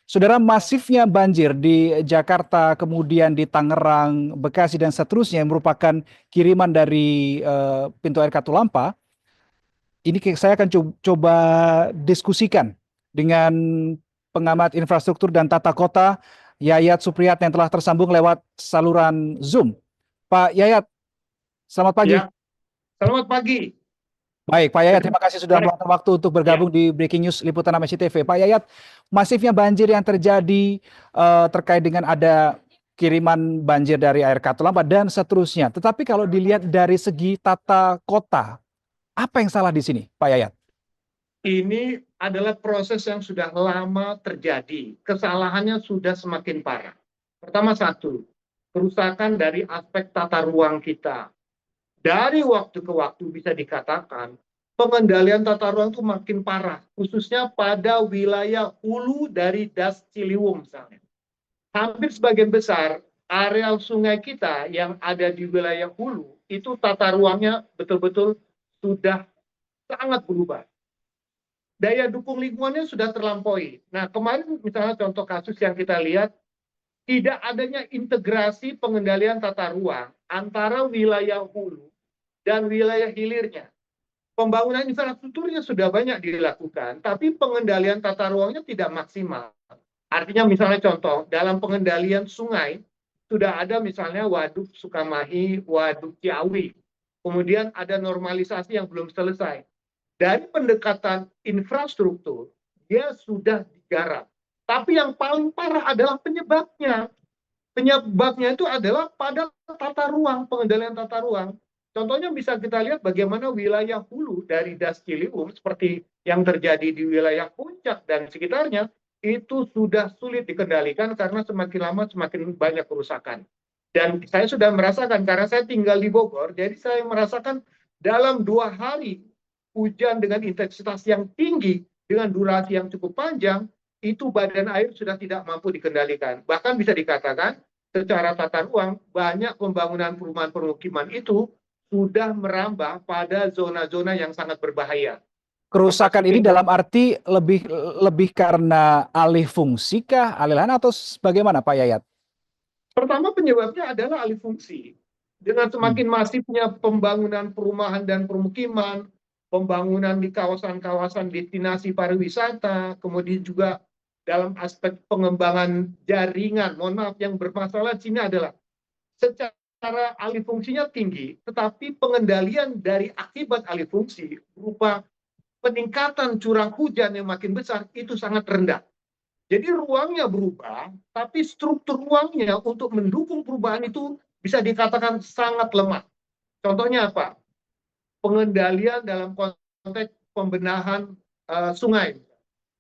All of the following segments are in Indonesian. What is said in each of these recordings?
Saudara, masifnya banjir di Jakarta, kemudian di Tangerang, Bekasi, dan seterusnya yang merupakan kiriman dari pintu air Katulampa. Ini saya akan coba diskusikan dengan pengamat infrastruktur dan tata kota, Yayat Supriyat, yang telah tersambung lewat saluran Zoom. Pak Yayat, selamat pagi. Ya, selamat pagi. Baik, Pak Yayat, terima kasih sudah Baik, meluangkan waktu untuk ya. bergabung di Breaking News Liputan Amnesty TV. Pak Yayat, masifnya banjir yang terjadi terkait dengan ada kiriman banjir dari air Katulampa dan seterusnya. Tetapi kalau dilihat dari segi tata kota, apa yang salah di sini, Pak Yayat? Ini adalah proses yang sudah lama terjadi. Kesalahannya sudah semakin parah. Pertama satu, kerusakan dari aspek tata ruang kita. Dari waktu ke waktu bisa dikatakan pengendalian tata ruang itu makin parah, khususnya pada wilayah hulu dari Das Ciliwung misalnya. Hampir sebagian besar areal sungai kita yang ada di wilayah hulu itu tata ruangnya betul-betul sudah sangat berubah. Daya dukung lingkungannya sudah terlampaui. Nah, kemarin misalnya contoh kasus yang kita lihat, tidak adanya integrasi pengendalian tata ruang antara wilayah hulu dan wilayah hilirnya. Pembangunan infrastrukturnya sudah banyak dilakukan, tapi pengendalian tata ruangnya tidak maksimal. Artinya misalnya contoh, dalam pengendalian sungai, sudah ada misalnya Waduk Sukamahi, Waduk Ciawi. Kemudian ada normalisasi yang belum selesai. Dari pendekatan infrastruktur, dia sudah digarap. Tapi yang paling parah adalah penyebabnya. Penyebabnya itu adalah pada tata ruang, pengendalian tata ruang. Contohnya bisa kita lihat bagaimana wilayah hulu dari Das Ciliwung seperti yang terjadi di wilayah Puncak dan sekitarnya itu sudah sulit dikendalikan karena semakin lama semakin banyak kerusakan. Dan saya sudah merasakan karena saya tinggal di Bogor, jadi saya merasakan dalam 2 hari hujan dengan intensitas yang tinggi dengan durasi yang cukup panjang, itu badan air sudah tidak mampu dikendalikan. Bahkan bisa dikatakan secara tata ruang banyak pembangunan perumahan permukiman itu sudah merambah pada zona-zona yang sangat berbahaya. Kerusakan Termasuk ini lingkungan. dalam arti lebih lebih karena alih fungsi kah, alih lahan atau bagaimana, Pak Yayat? Pertama penyebabnya adalah alih fungsi. Dengan Hmm. semakin masifnya pembangunan perumahan dan permukiman, pembangunan di kawasan-kawasan destinasi pariwisata, kemudian juga dalam aspek pengembangan jaringan, mohon maaf, yang bermasalah di sini adalah secara alih fungsinya tinggi, tetapi pengendalian dari akibat alih fungsi berupa peningkatan curah hujan yang makin besar itu sangat rendah. Jadi ruangnya berubah, tapi struktur ruangnya untuk mendukung perubahan itu bisa dikatakan sangat lemah. Contohnya apa? Pengendalian dalam konteks pembenahan sungai.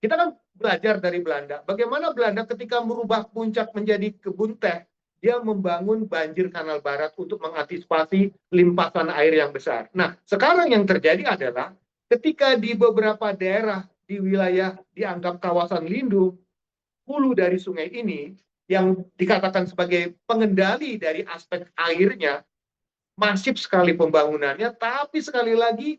Kita kan belajar dari Belanda. Bagaimana Belanda ketika merubah Puncak menjadi kebun teh, dia membangun banjir Kanal Barat untuk mengantisipasi limpasan air yang besar. Nah, sekarang yang terjadi adalah ketika di beberapa daerah di wilayah dianggap kawasan lindung, hulu dari sungai ini yang dikatakan sebagai pengendali dari aspek airnya, masif sekali pembangunannya, tapi sekali lagi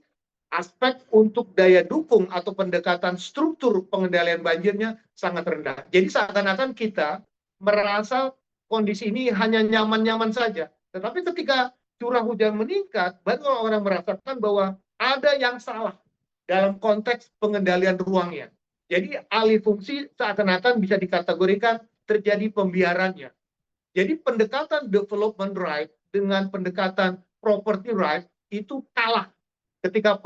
aspek untuk daya dukung atau pendekatan struktur pengendalian banjirnya sangat rendah. Jadi seakan-akan kita merasa kondisi ini hanya nyaman-nyaman saja. Tetapi ketika curah hujan meningkat, baru orang merasakan bahwa ada yang salah dalam konteks pengendalian ruangnya. Jadi alih fungsi seakan-akan bisa dikategorikan terjadi pembiarannya. Jadi pendekatan development right dengan pendekatan property right itu kalah. Ketika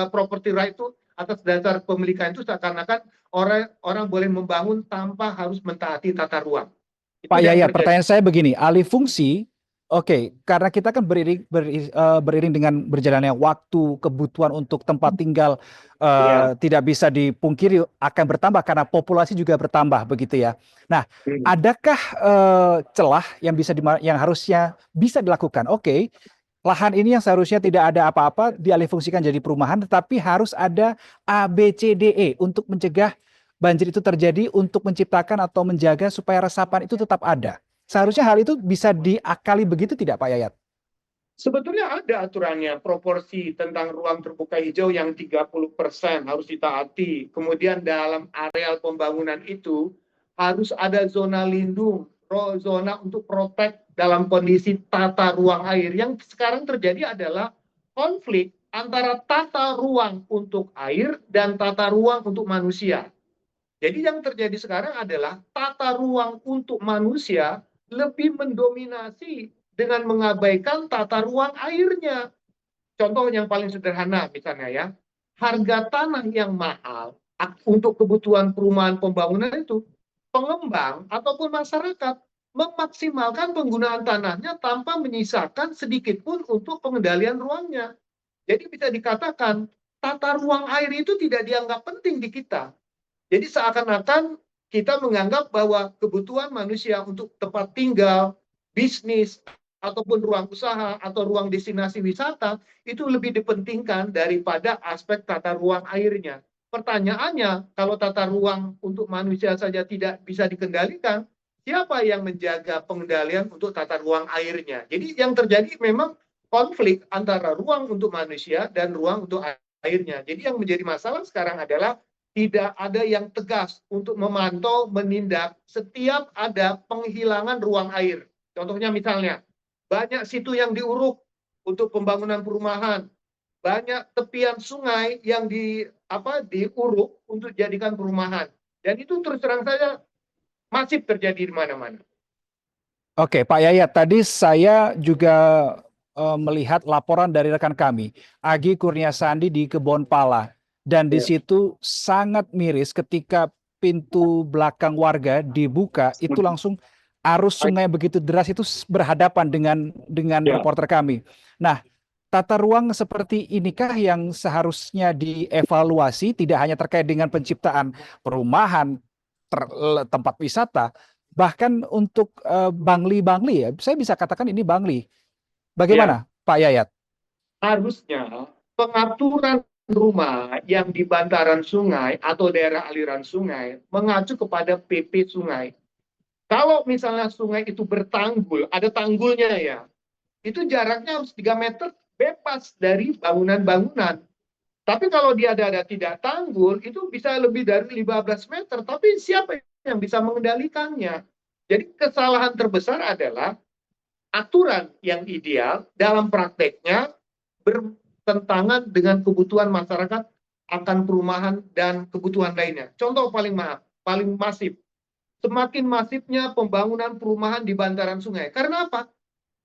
property right itu atas dasar pemilikan itu seakan-akan orang boleh membangun tanpa harus mentaati tata ruang. Itu Pak yang Yayat, terjadi. pertanyaan saya begini, alih fungsi, oke, karena kita kan beriring dengan berjalannya waktu, kebutuhan untuk tempat tinggal Ya. tidak bisa dipungkiri akan bertambah karena populasi juga bertambah begitu ya. Nah, adakah celah yang harusnya bisa dilakukan? Oke, lahan ini yang seharusnya tidak ada apa-apa dialih fungsikan jadi perumahan, tetapi harus ada A, B, C, D, E untuk mencegah banjir itu terjadi, untuk menciptakan atau menjaga supaya resapan itu tetap ada. Seharusnya hal itu bisa diakali begitu tidak, Pak Yayat? Sebetulnya ada aturannya, proporsi tentang ruang terbuka hijau yang 30% harus ditaati. Kemudian dalam areal pembangunan itu harus ada zona lindung, zona untuk protek dalam kondisi tata ruang air. Yang sekarang terjadi adalah konflik antara tata ruang untuk air dan tata ruang untuk manusia. Jadi yang terjadi sekarang adalah tata ruang untuk manusia lebih mendominasi dengan mengabaikan tata ruang airnya. Contoh yang paling sederhana misalnya ya, harga tanah yang mahal untuk kebutuhan perumahan pembangunan itu, pengembang ataupun masyarakat memaksimalkan penggunaan tanahnya tanpa menyisakan sedikit pun untuk pengendalian ruangnya. Jadi bisa dikatakan tata ruang air itu tidak dianggap penting di kita. Jadi seakan-akan kita menganggap bahwa kebutuhan manusia untuk tempat tinggal, bisnis, ataupun ruang usaha atau ruang destinasi wisata itu lebih dipentingkan daripada aspek tata ruang airnya. Pertanyaannya, kalau tata ruang untuk manusia saja tidak bisa dikendalikan, siapa yang menjaga pengendalian untuk tata ruang airnya? Jadi yang terjadi memang konflik antara ruang untuk manusia dan ruang untuk airnya. Jadi yang menjadi masalah sekarang adalah tidak ada yang tegas untuk memantau, menindak setiap ada penghilangan ruang air. Contohnya misalnya, banyak situ yang diuruk untuk pembangunan perumahan, banyak tepian sungai yang diuruk untuk jadikan perumahan. Dan itu terus terang saja masif terjadi di mana-mana. Oke, Pak Yayat, tadi saya juga melihat laporan dari rekan kami, Agi Kurniasandi di Kebonpala, dan di Ya. situ sangat miris ketika pintu belakang warga dibuka, itu langsung arus sungai begitu deras itu berhadapan dengan Ya. reporter kami. Nah, tata ruang seperti inikah yang seharusnya dievaluasi, tidak hanya terkait dengan penciptaan perumahan, tempat wisata, bahkan untuk Bangli-Bangli ya, saya bisa katakan ini Bangli. Ya, Bagaimana Pak Yayat? harusnya pengaturan rumah yang di bantaran sungai atau daerah aliran sungai mengacu kepada PP sungai. Kalau misalnya sungai itu bertanggul, ada tanggulnya ya, itu jaraknya harus 3 meter bebas dari bangunan-bangunan. Tapi kalau dia ada tidak tanggul, itu bisa lebih dari 15 meter. Tapi siapa yang bisa mengendalikannya? Jadi kesalahan terbesar adalah aturan yang ideal dalam prakteknya bertentangan dengan kebutuhan masyarakat akan perumahan dan kebutuhan lainnya. Contoh paling masif, semakin masifnya pembangunan perumahan di bantaran sungai. Karena apa?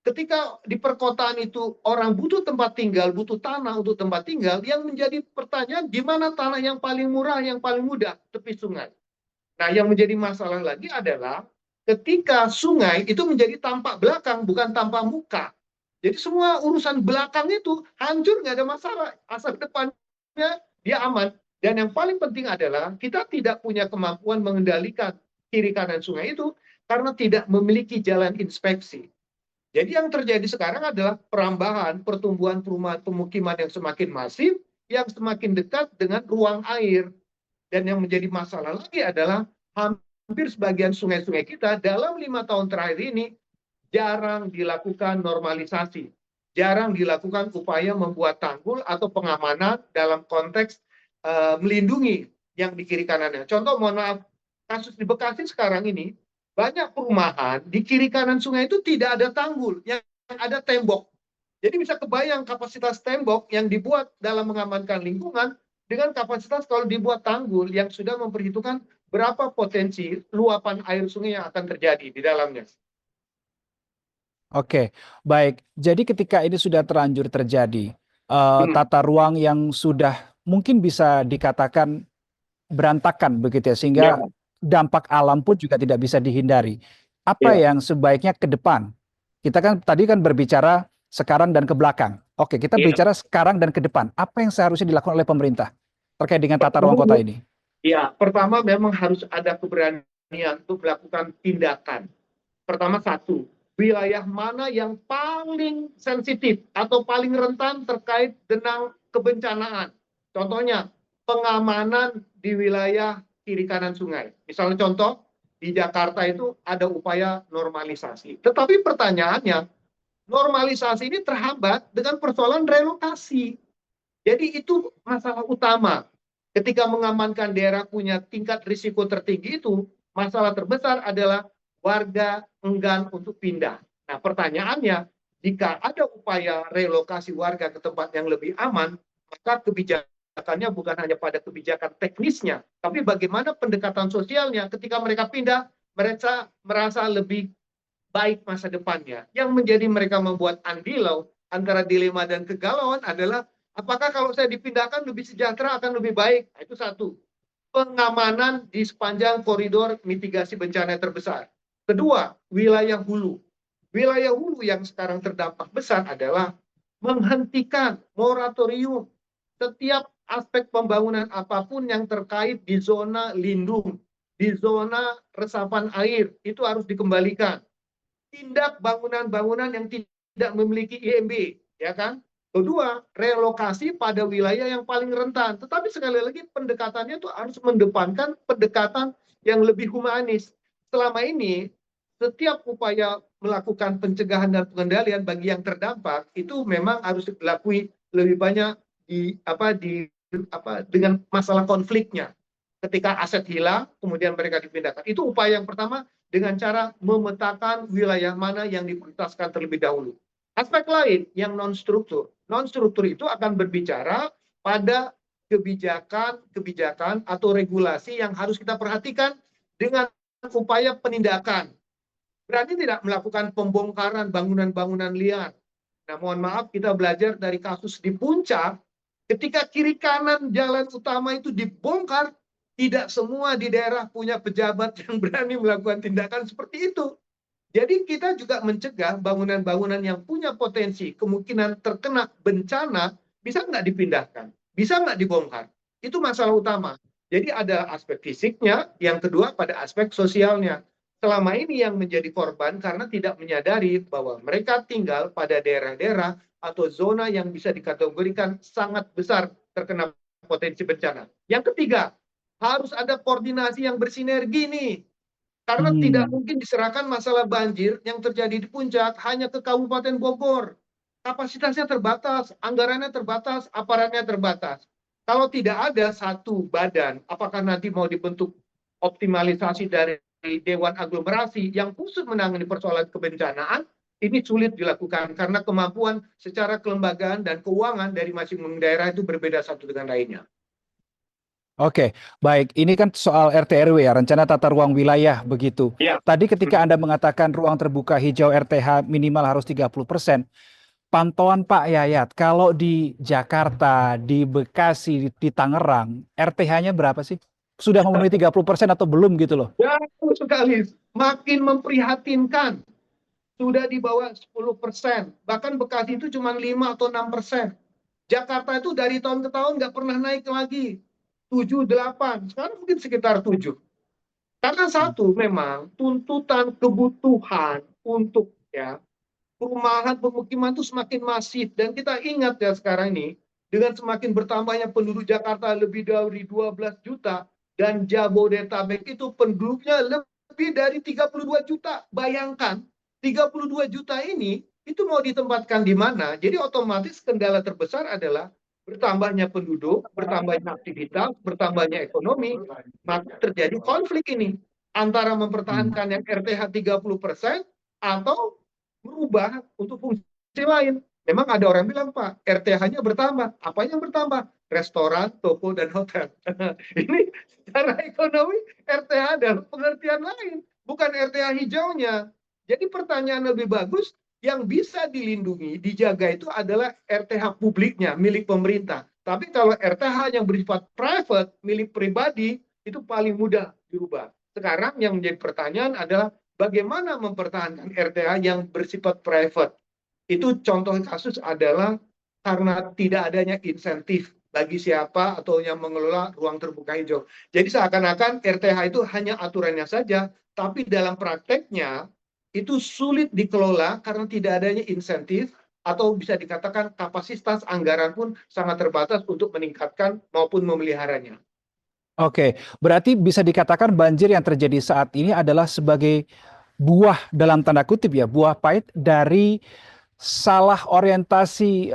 Ketika di perkotaan itu orang butuh tempat tinggal, butuh tanah untuk tempat tinggal, yang menjadi pertanyaan di mana tanah yang paling murah, yang paling mudah, tepi sungai. Nah, yang menjadi masalah lagi adalah ketika sungai itu menjadi tampak belakang, bukan tampak muka. Jadi semua urusan belakang itu hancur, nggak ada masalah. Asal depannya dia aman. Dan yang paling penting adalah kita tidak punya kemampuan mengendalikan kiri kanan sungai itu karena tidak memiliki jalan inspeksi. Jadi yang terjadi sekarang adalah perambahan, pertumbuhan perumahan pemukiman yang semakin masif, yang semakin dekat dengan ruang air. Dan yang menjadi masalah lagi adalah hampir sebagian sungai-sungai kita dalam 5 tahun terakhir ini jarang dilakukan normalisasi. Jarang dilakukan upaya membuat tanggul atau pengamanan dalam konteks melindungi yang di kiri kanannya. Contoh, mohon maaf, kasus di Bekasi sekarang ini, banyak perumahan di kiri kanan sungai itu tidak ada tanggul, yang ada tembok. Jadi bisa kebayang kapasitas tembok yang dibuat dalam mengamankan lingkungan dengan kapasitas kalau dibuat tanggul yang sudah memperhitungkan berapa potensi luapan air sungai yang akan terjadi di dalamnya. Oke, baik. Jadi ketika ini sudah terlanjur terjadi, tata ruang yang sudah mungkin bisa dikatakan berantakan begitu ya, sehingga Ya, dampak alam pun juga tidak bisa dihindari. Apa ya, yang sebaiknya ke depan? Kita kan tadi kan berbicara sekarang dan ke belakang. Oke, kita ya. bicara sekarang dan ke depan. Apa yang seharusnya dilakukan oleh pemerintah terkait dengan tata ruang kota Pertama, ini? pertama memang harus ada keberanian untuk melakukan tindakan. Pertama satu, wilayah mana yang paling sensitif atau paling rentan terkait dengan kebencanaan. Contohnya, pengamanan di wilayah kiri kanan sungai. Misalnya contoh, di Jakarta itu ada upaya normalisasi. Tetapi pertanyaannya, Normalisasi ini terhambat dengan persoalan relokasi. Jadi itu masalah utama. Ketika mengamankan daerah punya tingkat risiko tertinggi itu, masalah terbesar adalah warga enggan untuk pindah. Nah, pertanyaannya, jika ada upaya relokasi warga ke tempat yang lebih aman, maka kebijakannya bukan hanya pada kebijakan teknisnya, tapi bagaimana pendekatan sosialnya. Ketika mereka pindah, mereka merasa lebih baik masa depannya. Yang menjadi mereka membuat andilau antara dilema dan kegalauan adalah apakah kalau saya dipindahkan lebih sejahtera akan lebih baik? Nah, itu satu. Pengamanan di sepanjang koridor mitigasi bencana terbesar. Kedua, wilayah hulu. Wilayah hulu yang sekarang terdampak besar adalah menghentikan moratorium setiap aspek pembangunan apapun yang terkait di zona lindung, di zona resapan air, itu harus dikembalikan. Tindak bangunan-bangunan yang tidak memiliki IMB, ya kan? Kedua, relokasi pada wilayah yang paling rentan. Tetapi sekali lagi pendekatannya itu harus mendepankan pendekatan yang lebih humanis. Selama ini setiap upaya melakukan pencegahan dan pengendalian bagi yang terdampak itu memang harus dilakukan lebih banyak dengan masalah konfliknya. Ketika aset hilang, kemudian mereka dipindahkan. Itu upaya yang pertama dengan cara memetakan wilayah mana yang diprioritaskan terlebih dahulu. Aspek lain yang non-struktur. Non-struktur itu akan berbicara pada kebijakan atau regulasi yang harus kita perhatikan dengan upaya penindakan. Berarti tidak melakukan pembongkaran bangunan-bangunan liar. Nah, mohon maaf, kita belajar dari kasus di Puncak, ketika kiri kanan jalan utama itu dibongkar, tidak semua di daerah punya pejabat yang berani melakukan tindakan seperti itu. Jadi kita juga mencegah bangunan-bangunan yang punya potensi kemungkinan terkena bencana bisa nggak dipindahkan, bisa nggak dibongkar. Itu masalah utama. Jadi ada aspek fisiknya, yang kedua pada aspek sosialnya. Selama ini yang menjadi korban karena tidak menyadari bahwa mereka tinggal pada daerah-daerah atau zona yang bisa dikategorikan sangat besar terkena potensi bencana. Yang ketiga, harus ada koordinasi yang bersinergi nih. Karena tidak mungkin diserahkan masalah banjir yang terjadi di Puncak hanya ke Kabupaten Bogor. Kapasitasnya terbatas, anggarannya terbatas, aparatnya terbatas. Kalau tidak ada satu badan, apakah nanti mau dibentuk optimalisasi dari Dewan Aglomerasi yang khusus menangani persoalan kebencanaan, ini sulit dilakukan karena kemampuan secara kelembagaan dan keuangan dari masing-masing daerah itu berbeda satu dengan lainnya. Oke, baik. Ini kan soal RT RW ya, rencana tata ruang wilayah begitu. Ya. Tadi ketika Anda mengatakan ruang terbuka hijau RTH minimal harus 30%, pantauan Pak Yayat, kalau di Jakarta, di Bekasi, di Tangerang, RTH-nya berapa sih? Sudah memenuhi 30% atau belum gitu loh? Jauh sekali, makin memprihatinkan. Sudah di bawah 10%. Bahkan Bekasi itu cuma 5 atau 6%. Jakarta itu dari tahun ke tahun nggak pernah naik lagi. 7, 8. Sekarang mungkin sekitar 7. Karena satu, memang tuntutan kebutuhan untuk perumahan pemukiman itu semakin masif. Dan kita ingat ya sekarang ini, dengan semakin bertambahnya penduduk Jakarta lebih dari 12 juta, dan Jabodetabek itu penduduknya lebih dari 32 juta. Bayangkan, 32 juta ini itu mau ditempatkan di mana? Jadi otomatis kendala terbesar adalah bertambahnya penduduk, bertambahnya aktivitas, bertambahnya ekonomi, maka terjadi konflik ini antara mempertahankan yang RTH 30% atau berubah untuk fungsi lain. Memang ada orang bilang, Pak, RTH-nya bertambah. Apa yang bertambah? Restoran, toko, dan hotel. Ini secara ekonomi RTH dalam pengertian lain, bukan RTH hijaunya. Jadi pertanyaan lebih bagus, yang bisa dilindungi, dijaga itu adalah RTH publiknya, milik pemerintah. Tapi kalau RTH yang bersifat private, milik pribadi, itu paling mudah dirubah. Sekarang yang menjadi pertanyaan adalah bagaimana mempertahankan RTH yang bersifat private. Itu contoh kasus adalah karena tidak adanya insentif bagi siapa atau yang mengelola ruang terbuka hijau. Jadi seakan-akan RTH itu hanya aturannya saja, tapi dalam prakteknya itu sulit dikelola karena tidak adanya insentif atau bisa dikatakan kapasitas anggaran pun sangat terbatas untuk meningkatkan maupun memeliharanya. Oke, berarti bisa dikatakan banjir yang terjadi saat ini adalah sebagai buah dalam tanda kutip ya, buah pahit dari salah orientasi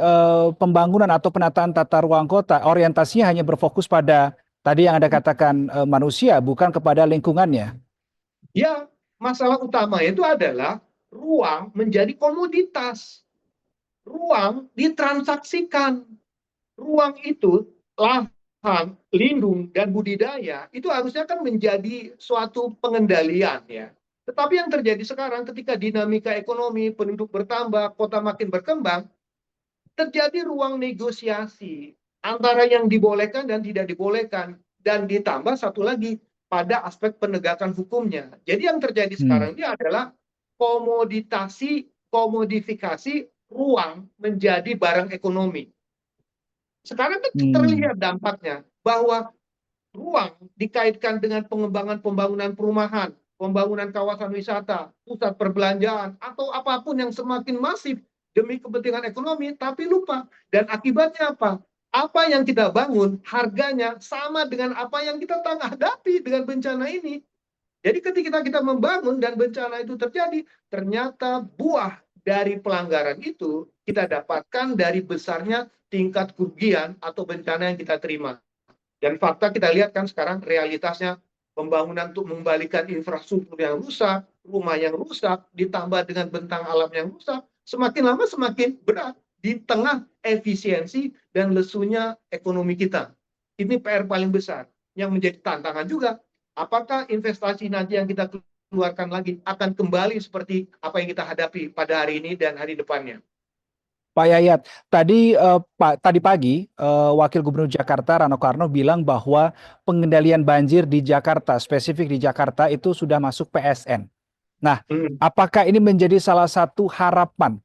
pembangunan atau penataan tata ruang kota. Orientasinya hanya berfokus pada tadi yang Anda katakan manusia, bukan kepada lingkungannya. Ya, masalah utama itu adalah ruang menjadi komoditas. Ruang ditransaksikan. Ruang itu, lahan, lindung, dan budidaya, itu harusnya kan menjadi suatu pengendalian ya. Tetapi yang terjadi sekarang ketika dinamika ekonomi, penduduk bertambah, kota makin berkembang, terjadi ruang negosiasi antara yang dibolehkan dan tidak dibolehkan. Dan ditambah satu lagi, pada aspek penegakan hukumnya. Jadi yang terjadi Hmm. sekarang ini adalah komodifikasi ruang menjadi barang ekonomi. Sekarang kan Hmm. terlihat dampaknya bahwa ruang dikaitkan dengan pengembangan pembangunan perumahan, pembangunan kawasan wisata, pusat perbelanjaan, atau apapun yang semakin masif demi kepentingan ekonomi, tapi lupa. Dan akibatnya apa? Apa yang kita bangun harganya sama dengan apa yang kita hadapi dengan bencana ini. Jadi ketika kita membangun dan bencana itu terjadi, ternyata buah dari pelanggaran itu kita dapatkan dari besarnya tingkat kerugian atau bencana yang kita terima. Dan fakta kita lihat kan sekarang realitasnya pembangunan untuk membalikan infrastruktur yang rusak, rumah yang rusak, ditambah dengan bentang alam yang rusak, semakin lama semakin berat di tengah efisiensi dan lesunya ekonomi kita. Ini PR paling besar yang menjadi tantangan juga. Apakah investasi nanti yang kita keluarkan lagi akan kembali seperti apa yang kita hadapi pada hari ini dan hari depannya? Pak Yayat, tadi pagi Wakil Gubernur Jakarta Rano Karno bilang bahwa pengendalian banjir di Jakarta, spesifik di Jakarta itu sudah masuk PSN. Nah, Hmm. apakah ini menjadi salah satu harapan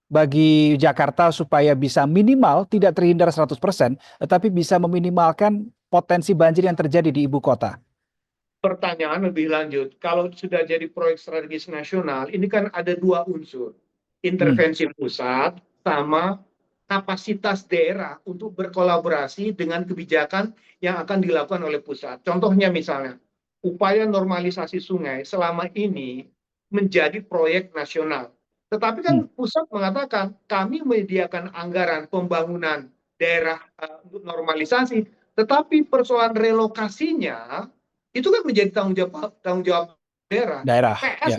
bagi Jakarta supaya bisa minimal tidak terhindar 100%, tetapi bisa meminimalkan potensi banjir yang terjadi di ibu kota? Pertanyaan lebih lanjut, kalau sudah jadi proyek strategis nasional, ini kan ada dua unsur, Hmm. intervensi pusat sama kapasitas daerah untuk berkolaborasi dengan kebijakan yang akan dilakukan oleh pusat. Contohnya misalnya, upaya normalisasi sungai selama ini menjadi proyek nasional. Tetapi kan Hmm. pusat mengatakan, kami menyediakan anggaran pembangunan daerah untuk normalisasi, tetapi persoalan relokasinya itu kan menjadi tanggung jawab daerah. Daerah, PS, ya.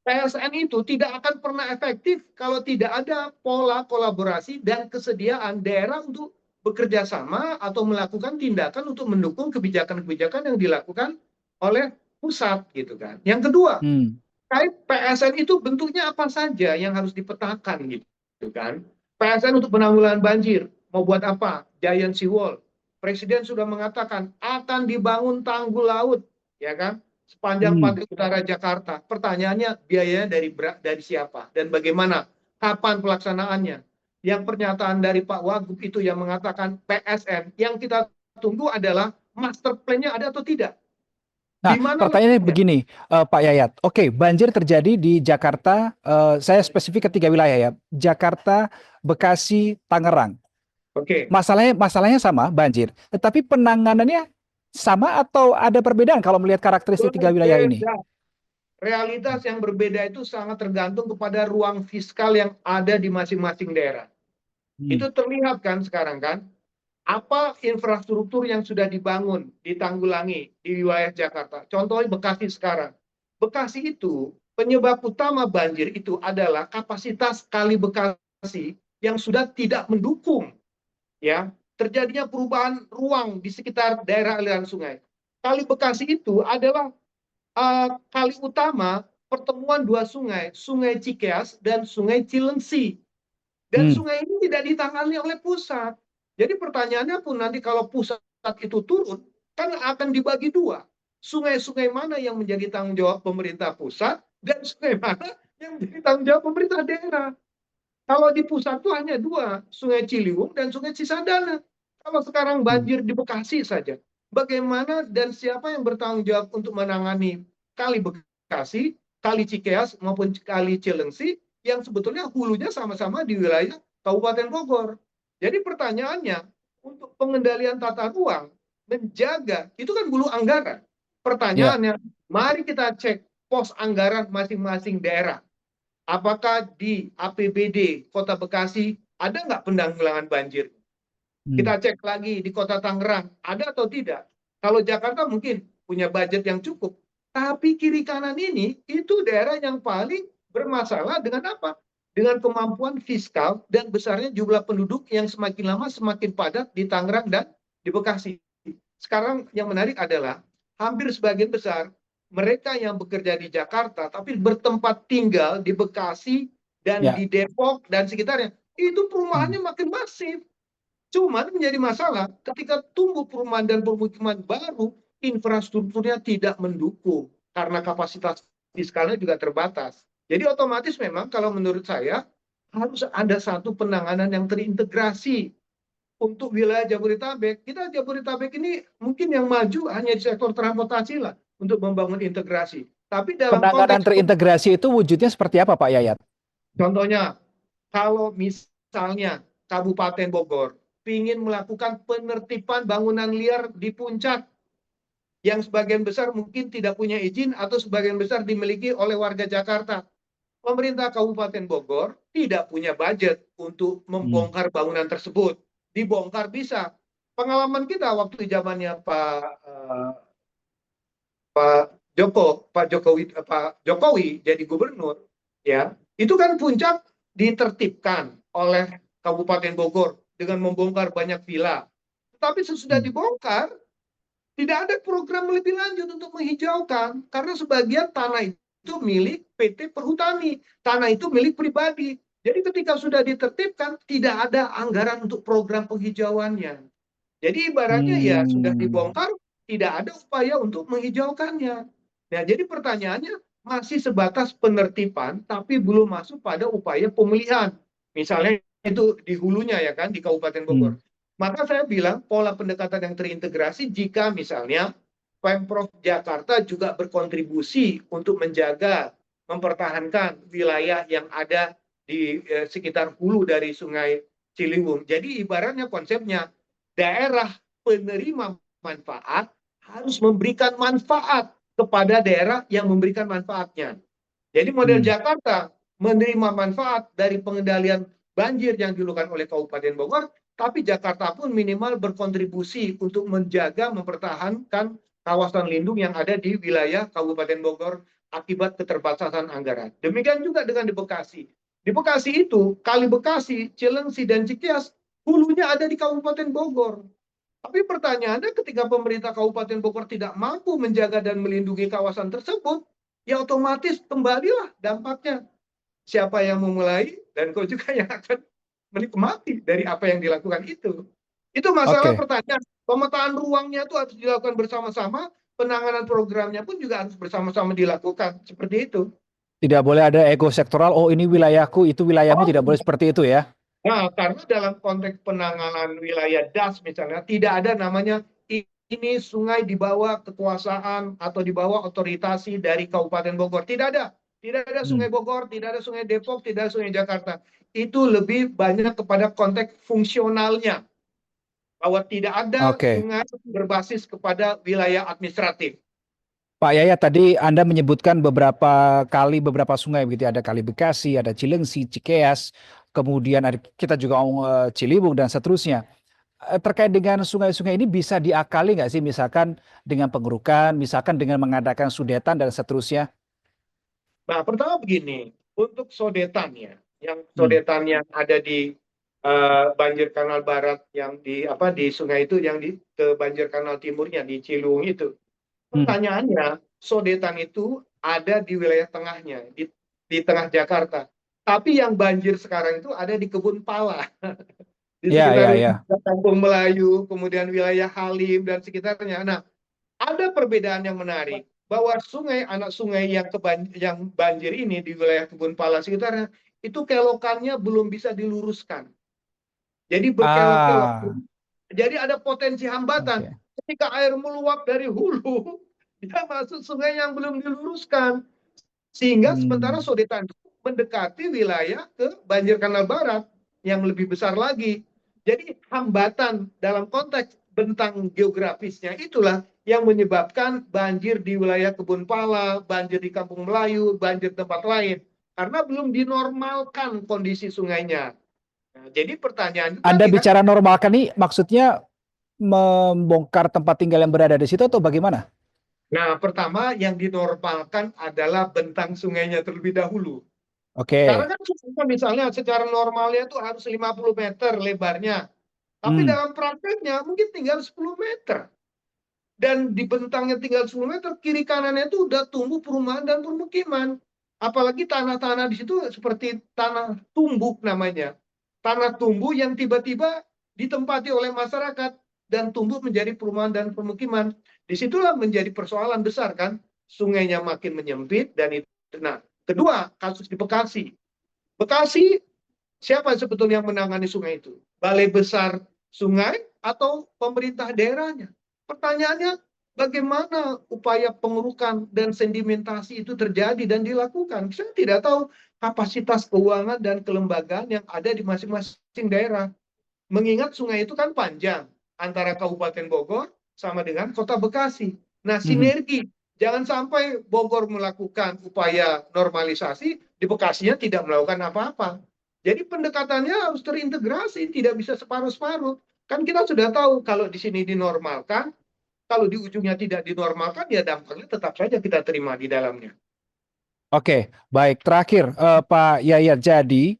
PSN itu tidak akan pernah efektif kalau tidak ada pola kolaborasi dan kesediaan daerah untuk bekerja sama atau melakukan tindakan untuk mendukung kebijakan-kebijakan yang dilakukan oleh pusat gitu kan. Yang kedua, Hmm. PSN itu bentuknya apa saja yang harus dipetakan gitu kan. PSN untuk penanggulangan banjir mau buat apa? Giant Sea Wall. Presiden sudah mengatakan akan dibangun tanggul laut, ya kan? Sepanjang Hmm. pantai utara Jakarta. Pertanyaannya biayanya dari siapa dan bagaimana? Kapan pelaksanaannya? Yang pernyataan dari Pak Wagub itu yang mengatakan PSN, yang kita tunggu adalah master plan-nya ada atau tidak? Nah, Di mana pertanyaannya letaknya? begini, Pak Yayat. Oke, banjir terjadi di Jakarta. Saya spesifik ke tiga wilayah ya: Jakarta, Bekasi, Tangerang. Oke. Masalahnya sama, banjir. Tetapi penanganannya sama atau ada perbedaan kalau melihat karakteristik tiga wilayah ini? Berbeda. Realitas yang berbeda itu sangat tergantung kepada ruang fiskal yang ada di masing-masing daerah. Hmm. Itu terlihat kan sekarang kan, apa infrastruktur yang sudah dibangun, ditanggulangi di wilayah Jakarta. Contohnya Bekasi sekarang. Bekasi itu, penyebab utama banjir itu adalah kapasitas Kali Bekasi yang sudah tidak mendukung ya terjadinya perubahan ruang di sekitar daerah aliran sungai. Kali Bekasi itu adalah kali utama pertemuan dua sungai, Sungai Cikeas dan Sungai Cilengsi. Dan Hmm. sungai ini tidak ditangani oleh pusat. Jadi pertanyaannya pun nanti kalau pusat itu turun, kan akan dibagi dua. Sungai-sungai mana yang menjadi tanggung jawab pemerintah pusat dan sungai mana yang menjadi tanggung jawab pemerintah daerah. Kalau di pusat itu hanya dua, Sungai Ciliwung dan Sungai Cisadane. Kalau sekarang Hmm. banjir di Bekasi saja, bagaimana dan siapa yang bertanggung jawab untuk menangani Kali Bekasi, Kali Cikeas maupun Kali Cilengsi yang sebetulnya hulunya sama-sama di wilayah Kabupaten Bogor. Jadi pertanyaannya, untuk pengendalian tata ruang, menjaga, itu kan hulu anggaran. Ya. Pertanyaannya, mari kita cek pos anggaran masing-masing daerah. apakah di APBD Kota Bekasi ada nggak penanggulangan banjir? Hmm. Kita cek lagi di Kota Tangerang, ada atau tidak? Kalau Jakarta mungkin punya budget yang cukup, tapi kiri kanan ini itu daerah yang paling bermasalah dengan apa? Dengan kemampuan fiskal dan besarnya jumlah penduduk yang semakin lama semakin padat di Tangerang dan di Bekasi. Sekarang yang menarik adalah hampir sebagian besar mereka yang bekerja di Jakarta tapi bertempat tinggal di Bekasi dan Ya. di Depok dan sekitarnya, itu Hmm. perumahannya makin masif. Cuman menjadi masalah ketika tumbuh perumahan dan permukiman baru, infrastrukturnya tidak mendukung karena kapasitas fiskalnya juga terbatas. Jadi otomatis memang kalau menurut saya harus ada satu penanganan yang terintegrasi untuk wilayah Jabodetabek. Kita Jabodetabek ini mungkin yang maju hanya di sektor transportasi lah untuk membangun integrasi. Tapi dalam Penanganan konteks terintegrasi itu wujudnya seperti apa, Pak Yayat? contohnya, kalau misalnya Kabupaten Bogor ingin melakukan penertiban bangunan liar di puncak yang sebagian besar mungkin tidak punya izin atau sebagian besar dimiliki oleh warga Jakarta. Pemerintah Kabupaten Bogor tidak punya budget untuk Hmm. membongkar bangunan tersebut. Dibongkar bisa. Pengalaman kita waktu zamannya Pak Jokowi jadi gubernur, ya itu kan puncak ditertibkan oleh Kabupaten Bogor dengan membongkar banyak villa. Tetapi sesudah Hmm. dibongkar, tidak ada program lebih lanjut untuk menghijaukan karena sebagian tanah itu milik PT Perhutani, tanah itu milik pribadi. Jadi ketika sudah ditertibkan, tidak ada anggaran untuk program penghijauannya. Jadi ibaratnya ya sudah Hmm. dibongkar, tidak ada upaya untuk menghijaukannya. Nah, jadi pertanyaannya masih sebatas penertiban, tapi belum masuk pada upaya pemulihan. Misalnya itu di hulunya ya kan, di Kabupaten Hmm. Bogor. Maka saya bilang pola pendekatan yang terintegrasi jika misalnya Pemprov Jakarta juga berkontribusi untuk menjaga, mempertahankan wilayah yang ada di sekitar hulu dari Sungai Ciliwung. Jadi ibaratnya konsepnya daerah penerima manfaat harus memberikan manfaat kepada daerah yang memberikan manfaatnya. Jadi model Hmm. Jakarta menerima manfaat dari pengendalian banjir yang dilakukan oleh Kabupaten Bogor, tapi Jakarta pun minimal berkontribusi untuk menjaga, mempertahankan kawasan lindung yang ada di wilayah Kabupaten Bogor akibat keterbatasan anggaran. Demikian juga dengan di Bekasi. Di Bekasi itu, Kali Bekasi, Cilengsi, dan Cikias, hulunya ada di Kabupaten Bogor. Tapi pertanyaannya ketika pemerintah Kabupaten Bogor tidak mampu menjaga dan melindungi kawasan tersebut, ya otomatis kembalilah dampaknya. Siapa yang memulai dan kau juga yang akan menikmati dari apa yang dilakukan itu. Itu masalah Oke, pertanyaan. Pemetaan ruangnya itu harus dilakukan bersama-sama, penanganan programnya pun juga harus bersama-sama dilakukan. Seperti itu. tidak boleh ada ego sektoral. Oh, ini wilayahku, itu wilayahmu, Oh, tidak boleh seperti itu ya. nah, karena dalam konteks penanganan wilayah DAS misalnya, tidak ada namanya ini sungai di bawah kekuasaan atau di bawah otoritasi dari Kabupaten Bogor. Tidak ada. Tidak ada Hmm. sungai Bogor, tidak ada sungai Depok, tidak ada sungai Jakarta. Itu lebih banyak kepada konteks fungsionalnya. Bahwa tidak ada Oke. sungai berbasis kepada wilayah administratif. Pak Yayat, tadi Anda menyebutkan beberapa kali beberapa sungai begitu. Ada Kali Bekasi, ada Cilengsi, Cikeas, kemudian ada kita juga Ciliwung dan seterusnya. Terkait dengan sungai-sungai ini bisa diakali nggak sih, misalkan dengan pengerukan, misalkan dengan mengadakan sudetan dan seterusnya? Nah, pertama begini, untuk sodetannya, yang Hmm. sodetan yang ada di banjir kanal barat yang di apa di sungai itu yang di ke banjir kanal timurnya di Ciliwung itu. Hmm. Pertanyaannya, sodetan itu ada di wilayah tengahnya, di tengah Jakarta. Tapi yang banjir sekarang itu ada di Kebun Pala, di Ya, sekitar ya, ya. Kampung Melayu, kemudian wilayah Halim dan sekitarnya. Nah, ada perbedaan yang menarik bahwa sungai anak sungai yang banjir ini di wilayah Kebun Pala sekitarnya itu kelokannya belum bisa diluruskan. Jadi berkelok-kelok. Ah, Jadi ada potensi hambatan oke. ketika air meluap dari hulu dia masuk sungai yang belum diluruskan sehingga sementara Hmm. sodetan mendekati wilayah ke banjir kanal barat yang lebih besar lagi. Jadi hambatan dalam konteks bentang geografisnya itulah yang menyebabkan banjir di wilayah Kebun Pala, banjir di Kampung Melayu, banjir tempat lain. karena belum dinormalkan kondisi sungainya. Nah, jadi pertanyaan itu Anda tadi kan, bicara normalkan nih maksudnya membongkar tempat tinggal yang berada di situ atau bagaimana? nah pertama yang dinormalkan adalah bentang sungainya terlebih dahulu. Oke. Sekarang kan sungainya misalnya secara normalnya itu harus 50 meter lebarnya, tapi Hmm. dalam prakteknya mungkin tinggal 10 meter. Dan di bentangnya tinggal 10 meter, kiri kanannya itu udah tumbuh perumahan dan permukiman. Apalagi tanah-tanah di situ seperti tanah tumbuh namanya. Tanah tumbuh yang tiba-tiba ditempati oleh masyarakat dan tumbuh menjadi perumahan dan permukiman. Disitulah menjadi persoalan besar kan, sungainya makin menyempit dan itu. Nah, kedua kasus di Bekasi. Bekasi, siapa sebetulnya yang menangani sungai itu? Balai Besar Sungai atau pemerintah daerahnya? Pertanyaannya, bagaimana upaya pengurukan dan sedimentasi itu terjadi dan dilakukan? Saya tidak tahu kapasitas keuangan dan kelembagaan yang ada di masing-masing daerah. Mengingat sungai itu kan panjang antara Kabupaten Bogor sama dengan Kota Bekasi. Nah, Mhm. sinergi. Jangan sampai Bogor melakukan upaya normalisasi, di Bekasinya tidak melakukan apa-apa. Jadi pendekatannya harus terintegrasi, tidak bisa separuh-separuh. Kan kita sudah tahu kalau di sini dinormalkan, kalau di ujungnya tidak dinormalkan, ya dampaknya tetap saja kita terima di dalamnya. Oke, baik. Terakhir, Pak Yayat. Jadi,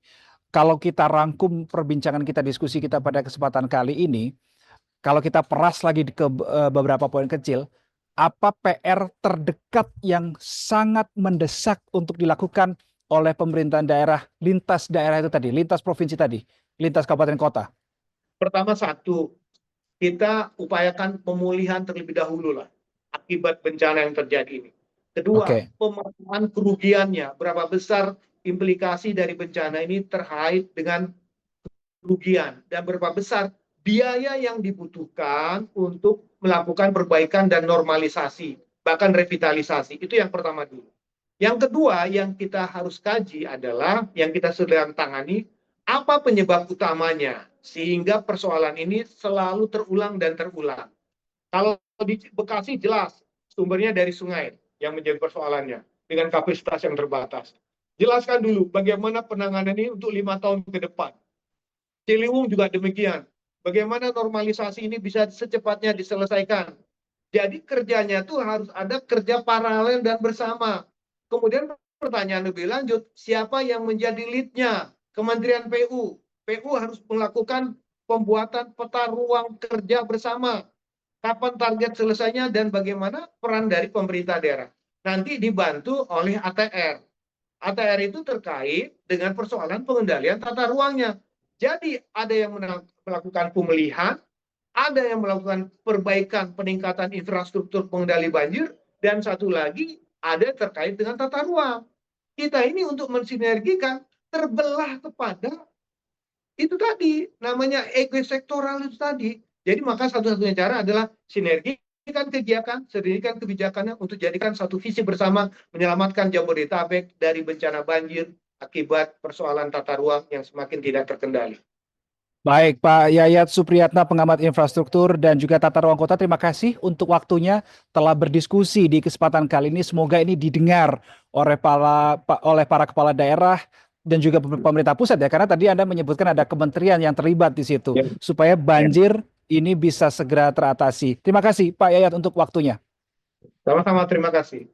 kalau kita rangkum perbincangan kita, diskusi kita pada kesempatan kali ini, kalau kita peras lagi ke beberapa poin kecil, apa PR terdekat yang sangat mendesak untuk dilakukan oleh pemerintahan daerah, lintas daerah itu tadi, lintas provinsi tadi, lintas kabupaten kota? Pertama satu, kita upayakan pemulihan terlebih dahulu lah akibat bencana yang terjadi ini. Kedua, Oke. pemahaman kerugiannya, berapa besar implikasi dari bencana ini terkait dengan kerugian dan berapa besar biaya yang dibutuhkan untuk melakukan perbaikan dan normalisasi, bahkan revitalisasi. Itu yang pertama dulu. Yang kedua yang kita harus kaji adalah yang kita sedang tangani, apa penyebab utamanya sehingga persoalan ini selalu terulang dan terulang. Kalau di Bekasi jelas sumbernya dari sungai yang menjadi persoalannya dengan kapasitas yang terbatas. Jelaskan dulu bagaimana penanganan ini untuk 5 tahun ke depan. Ciliwung juga demikian. Bagaimana normalisasi ini bisa secepatnya diselesaikan. Jadi kerjanya itu harus ada kerja paralel dan bersama. Kemudian pertanyaan lebih lanjut, siapa yang menjadi lead-nya? Kementerian PU. PU harus melakukan pembuatan peta ruang kerja bersama. Kapan target selesainya dan bagaimana peran dari pemerintah daerah. Nanti dibantu oleh ATR. ATR itu terkait dengan persoalan pengendalian tata ruangnya. Jadi ada yang melakukan pemulihan, ada yang melakukan perbaikan peningkatan infrastruktur pengendali banjir, dan satu lagi ada terkait dengan tata ruang. Kita ini untuk mensinergikan terbelah kepada itu tadi, namanya ego sektoral itu tadi. Jadi maka satu-satunya cara adalah sinergikan kegiatan, sinergikan kebijakannya untuk jadikan satu visi bersama menyelamatkan Jabodetabek dari bencana banjir akibat persoalan tata ruang yang semakin tidak terkendali. Baik, Pak Yayat Supriyatna, pengamat infrastruktur dan juga tata ruang kota, terima kasih untuk waktunya telah berdiskusi di kesempatan kali ini. Semoga ini didengar oleh para kepala daerah dan juga pemerintah pusat ya, karena tadi Anda menyebutkan ada kementerian yang terlibat di situ, Ya, supaya banjir ini bisa segera teratasi. Terima kasih Pak Yayat untuk waktunya. sama-sama terima kasih.